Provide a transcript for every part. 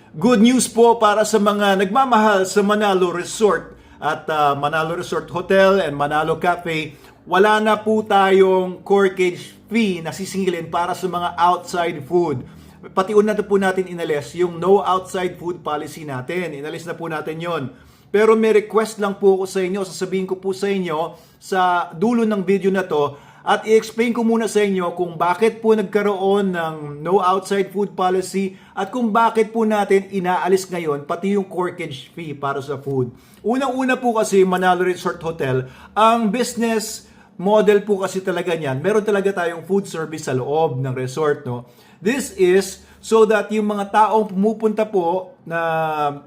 Good news po para sa mga nagmamahal sa Manalo Resort at Manalo Resort Hotel and Manalo Cafe. Wala na po tayong corkage fee na sisingilin para sa mga outside food. Pati una na po natin inalis yung no outside food policy natin. Inalis na po natin yon. Pero may request lang po ako sa inyo. Sasabihin ko po sa inyo sa dulo ng video na to. At i-explain ko muna sa inyo kung bakit po nagkaroon ng no outside food policy at kung bakit po natin inaalis ngayon pati yung corkage fee para sa food. Unang-una po kasi Manalo Resort Hotel, ang business model po kasi talaga niyan, meron talaga tayong food service sa loob ng resort, no? This is so that yung mga taong pumupunta po na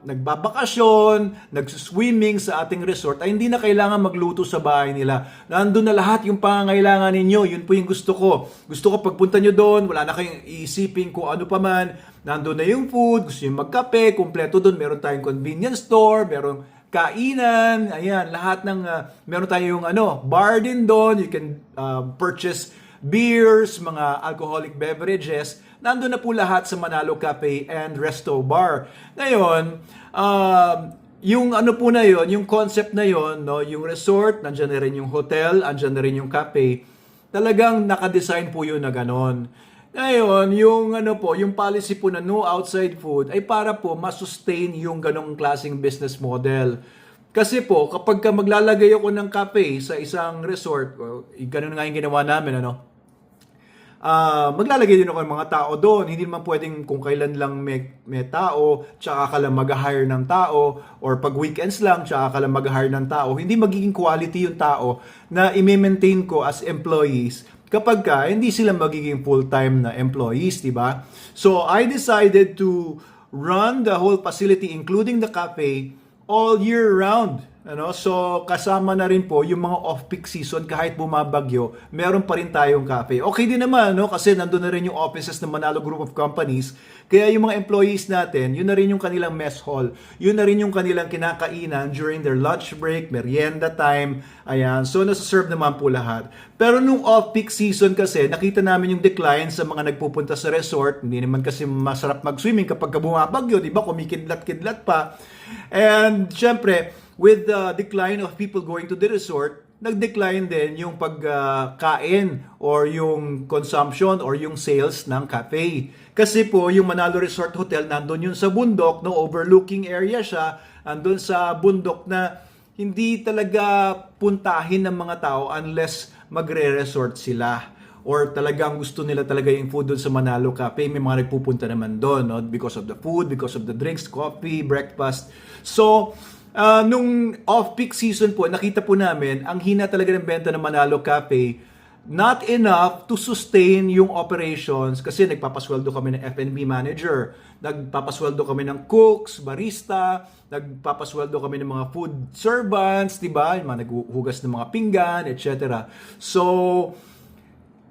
nagbabakasyon, nag-swimming sa ating resort ay hindi na kailangan magluto sa bahay nila. Nandun na lahat yung pangangailangan ninyo. Yun po yung gusto ko. Gusto ko pagpunta nyo doon, wala na kayong iisipin kung ano pa man. Nandun na yung food, gusto nyo magkape, kumpleto doon. Meron tayong convenience store, meron kainan, ayan, lahat ng, meron tayong bar din doon. You can purchase beers, mga alcoholic beverages. Nandun na po lahat sa Manalo Cafe and Resto Bar. Ngayon, yung po na yon, yung concept na yon, no, yung resort, nandiyan na rin yung hotel, nandiyan na rin yung cafe. Talagang naka-design po yun na ganon. Ngayon, yung policy po na no outside food ay para po ma-sustain yung ganong klaseng business model. Kasi po, kapag maglalagay ako ng cafe sa isang resort, ganun nga yung ginawa namin, maglalagay din ako ng mga tao doon. Hindi naman pwedeng kung kailan lang may tao, tsaka ka lang mag-hire ng tao, or pag weekends lang, tsaka ka lang mag-hire ng tao. Hindi magiging quality yung tao na i-maintain ko as employees kapag hindi sila magiging full-time na employees, di ba? So, I decided to run the whole facility, including the cafe, all year round. So, kasama na rin po yung mga off-peak season kahit bumabagyo, meron pa rin tayong cafe. Okay din naman, kasi nandun na rin yung offices ng Manalo Group of Companies. Kaya yung mga employees natin, yun na rin yung kanilang mess hall. Yun na rin yung kanilang kinakainan during their lunch break, merienda time. Ayan, so nasa-serve naman po lahat. Pero nung off-peak season kasi, nakita namin yung decline sa mga nagpupunta sa resort. Hindi naman kasi masarap mag-swimming kapag bumabagyo, di ba? Kumikidlat-kidlat pa. And syempre, with the decline of people going to the resort, nag-decline din yung pagkain or yung consumption or yung sales ng cafe. Kasi po, yung Manalo Resort Hotel, nandun yun sa bundok, no, overlooking area siya, nandun sa bundok na hindi talaga puntahin ng mga tao unless magre-resort sila. Or talagang gusto nila talaga yung food doon sa Manalo Cafe. May mga nagpupunta naman doon, no? Because of the food, because of the drinks, coffee, breakfast. So, nung off-peak season po, nakita po namin, ang hina talaga ng benta ng Manalo Cafe, not enough to sustain yung operations kasi nagpapasweldo kami ng F&B manager, nagpapasweldo kami ng cooks, barista, nagpapasweldo kami ng mga food servants, diba? Yung mga naghuhugas ng mga pinggan, etc. So,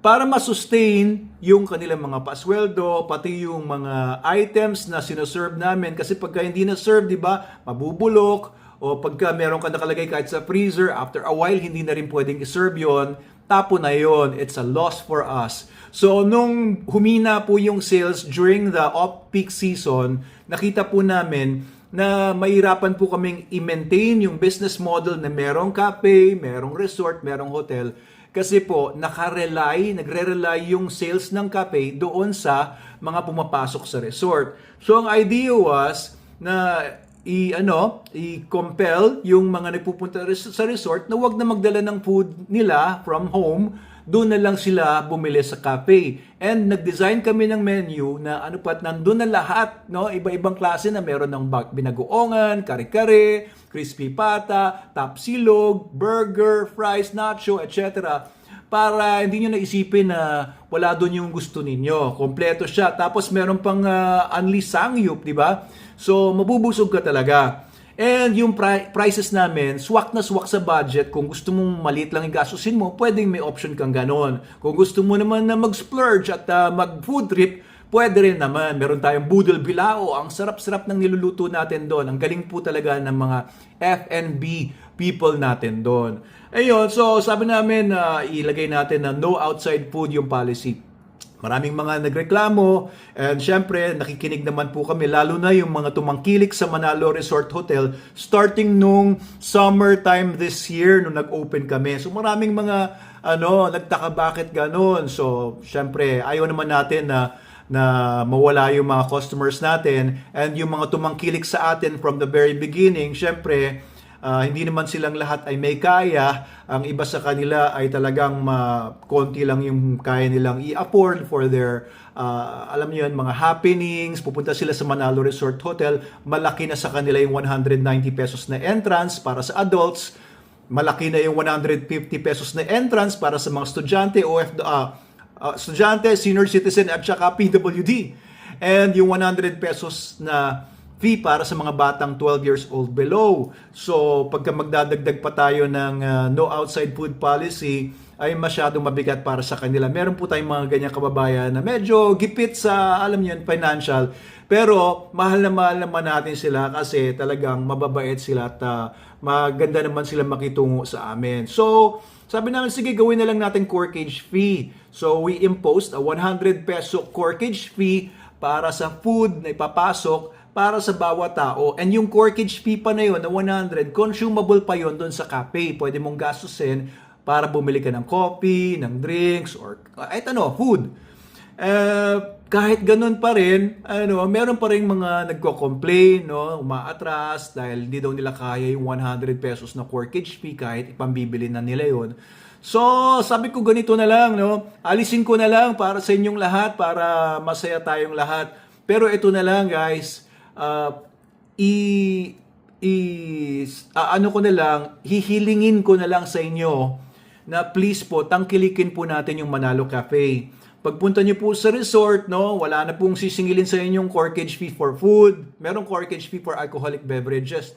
para ma-sustain yung kanilang mga pasweldo, pati yung mga items na sinoserve namin. Kasi pagka hindi na-serve, di ba, mabubulok. O pagka meron ka nakalagay kahit sa freezer, after a while, hindi na rin pwedeng i-serve yun. Tapo na yun. It's a loss for us. So, nung humina po yung sales during the off-peak season, nakita po namin na mahirapan po kaming i-maintain yung business model na merong cafe, merong resort, merong hotel. Kasi po, nagre-rely yung sales ng cafe doon sa mga pumapasok sa resort. So, ang idea was na i-compel yung mga nagpupunta sa resort na wag na magdala ng food nila from home, doon na lang sila bumili sa cafe. And nag-design kami ng menu na nandun na lahat, no? Iba-ibang klase na meron ng binagoongan, kare-kare, crispy pata, tapsilog, burger, fries, nacho, etc. Para hindi nyo naisipin na wala doon yung gusto ninyo. Kompleto siya. Tapos meron pang unli sangyup, di ba? So, mabubusog ka talaga. And yung prices namin, swak na swak sa budget. Kung gusto mong maliit lang yung gastusin mo, pwedeng may option kang ganon. Kung gusto mo naman na mag-splurge at mag-food trip, pwede rin naman. Meron tayong budol bilao. Ang sarap-sarap ng niluluto natin doon. Ang galing po talaga ng mga F&B people natin doon. Ayun, so sabi namin na ilagay natin na no outside food yung policy. Maraming mga nagreklamo, and syempre nakikinig naman po kami, lalo na yung mga tumangkilik sa Manalo Resort Hotel starting nung summertime this year nung nag-open kami. So maraming mga nagtaka bakit ganun. So syempre ayaw naman natin na mawala yung mga customers natin, and yung mga tumangkilik sa atin from the very beginning, syempre hindi naman silang lahat ay may kaya. Ang iba sa kanila ay talagang konti lang yung kaya nilang i-afford for their, alam niyo yun, mga happenings. Pupunta sila sa Manalo Resort Hotel. Malaki na sa kanila yung 190 pesos na entrance para sa adults. Malaki na yung 150 pesos na entrance para sa mga estudyante, estudyante, senior citizen, at saka PWD. And yung 100 pesos na fee para sa mga batang 12 years old below. So, pagka magdadagdag pa tayo ng no outside food policy, ay masyadong mabigat para sa kanila. Meron po tayong mga ganyang kababayan na medyo gipit sa, alam niyo, financial. Pero, mahal naman natin sila kasi talagang mababait sila at maganda naman sila makitungo sa amin. So, sabi namin, sige, gawin na lang natin corkage fee. So, we imposed a 100 peso corkage fee para sa food na ipapasok para sa bawat tao. And yung corkage fee pa na yun, na 100, consumable pa yun doon sa cafe. Pwede mong gastusin para bumili ka ng coffee, ng drinks, or food. Kahit ganun pa rin, meron pa rin mga nagko-complain, umaatras dahil hindi daw nila kaya yung 100 pesos na corkage fee kahit ipambibili na nila yun. So, sabi ko ganito na lang, alisin ko na lang para sa inyong lahat, para masaya tayong lahat. Pero ito na lang, guys, hihilingin ko na lang sa inyo na please po, tangkilikin po natin yung Manalo Cafe. Pagpunta niyo po sa resort, wala na pong sisingilin sa inyong corkage fee for food. Merong corkage fee for alcoholic beverages,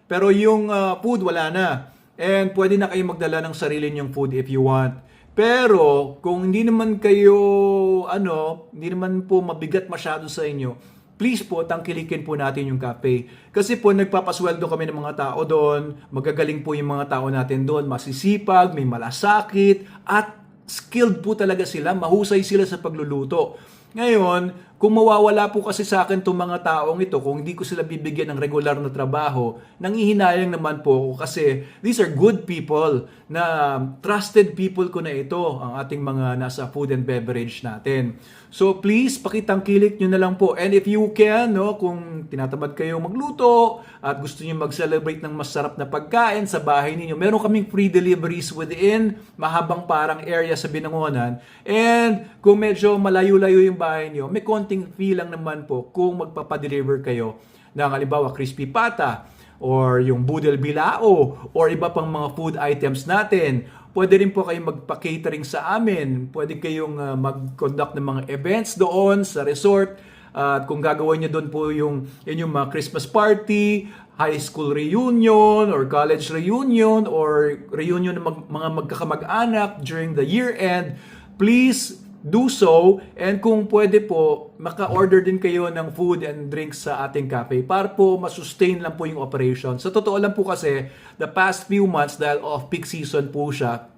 Pero yung food, wala na. And pwede na kayo magdala ng sarili niyong food if you want. Pero kung hindi naman hindi naman po mabigat masyado sa inyo, please po, tangkilikin po natin yung cafe. Kasi po, nagpapasweldo kami ng mga tao doon. Magagaling po yung mga tao natin doon. Masisipag, may malasakit, at skilled po talaga sila. Mahusay sila sa pagluluto. Ngayon, kung mawawala po kasi sa akin itong mga taong ito, kung hindi ko sila bibigyan ng regular na trabaho, nangihinayang naman po ako kasi these are good people, na trusted people ko na ito, ang ating mga nasa food and beverage natin. So please, pakitangkilik nyo na lang po. And if you can, kung tinatamad kayo magluto at gusto nyo mag-celebrate ng masarap na pagkain sa bahay ninyo, meron kaming free deliveries within mahabang parang area sa Binangonan. And kung medyo malayo-layo yung bahay nyo, may konting fee lang naman po kung magpapadeliver kayo ng halimbawa crispy pata or yung budel bilao or iba pang mga food items natin. Pwede rin po kayong magpa-catering sa amin. Pwede kayong mag-conduct ng mga events doon sa resort. At kung gagawin nyo doon po yung mga Christmas party, high school reunion, or college reunion, or reunion ng mga magkakamag-anak during the year-end, please do so. And kung pwede po, maka-order din kayo ng food and drinks sa ating cafe para po masustain lang po yung operation. Sa totoo lang po kasi, the past few months, dahil off-peak season po siya,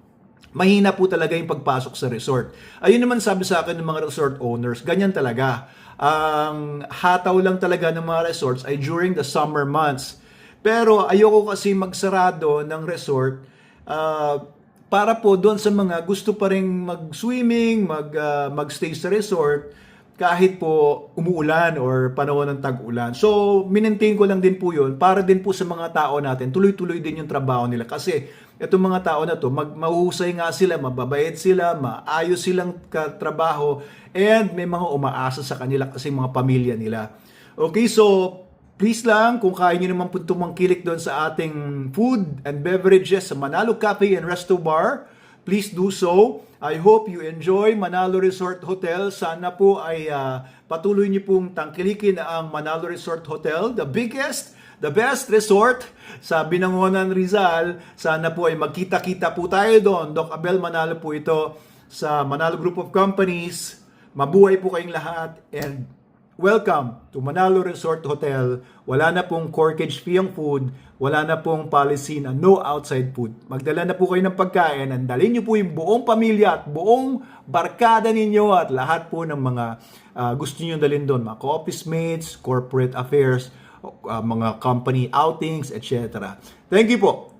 mahina po talaga yung pagpasok sa resort. Ayun naman sabi sa akin ng mga resort owners, ganyan talaga. Ang hataw lang talaga ng mga resorts ay during the summer months. Pero ayoko kasi magsarado ng resort para po doon sa mga gusto pa rin mag-swimming, mag-stay sa resort kahit po umuulan or panahon ng tag-ulan. So, minentain ko lang din po yun para din po sa mga tao natin, tuloy-tuloy din yung trabaho nila. Kasi itong mga tao na to, mahuhusay nga sila, mababait sila, maayos silang katrabaho, and may mga umaasa sa kanila kasi mga pamilya nila. Okay, so please lang, kung kaya nyo naman po tumangkilik doon sa ating food and beverages sa Manalo Cafe and Resto Bar, please do so. I hope you enjoy Manalo Resort Hotel. Sana po ay patuloy niyo pong tangkilikin ang Manalo Resort Hotel, the biggest, the best resort sa Binangonan, Rizal. Sana po ay magkita-kita po tayo doon. Doc Abel Manalo po ito sa Manalo Group of Companies. Mabuhay po kayong lahat, and welcome to Manalo Resort Hotel. Wala na pong corkage fee ang food, wala na pong policy na no outside food. Magdala na po kayo ng pagkain, and dalhin niyo po yung buong pamilya at buong barkada ninyo at lahat po ng mga gusto niyo dalhin doon, mga office mates, corporate affairs, mga company outings, etc. Thank you po.